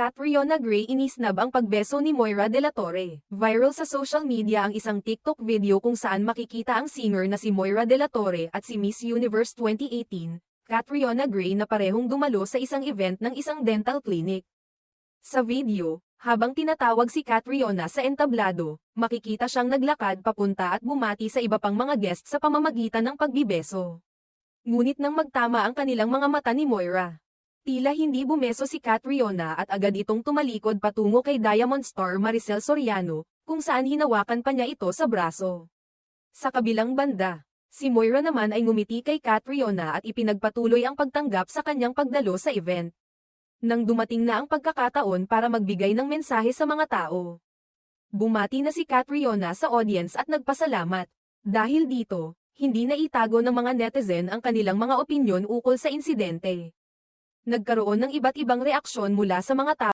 Catriona Gray inisnab ang pagbeso ni Moira de la Torre. Viral sa social media ang isang TikTok video kung saan makikita ang singer na si Moira de la Torre at si Miss Universe 2018, Catriona Gray na parehong dumalo sa isang event ng isang dental clinic. Sa video, habang tinatawag si Catriona sa entablado, makikita siyang naglakad papunta at bumati sa iba pang mga guest sa pamamagitan ng pagbibeso. Ngunit nang magtama ang kanilang mga mata ni Moira, tila hindi bumeso si Catriona at agad itong tumalikod patungo kay Diamond star Maricel Soriano, kung saan hinawakan pa niya ito sa braso. Sa kabilang banda, si Moira naman ay ngumiti kay Catriona at ipinagpatuloy ang pagtanggap sa kanyang pagdalo sa event. Nang dumating na ang pagkakataon para magbigay ng mensahe sa mga tao, bumati na si Catriona sa audience at nagpasalamat. Dahil dito, hindi na itago ng mga netizen ang kanilang mga opinyon ukol sa insidente. Nagkaroon ng iba't ibang reaksyon mula sa mga tao.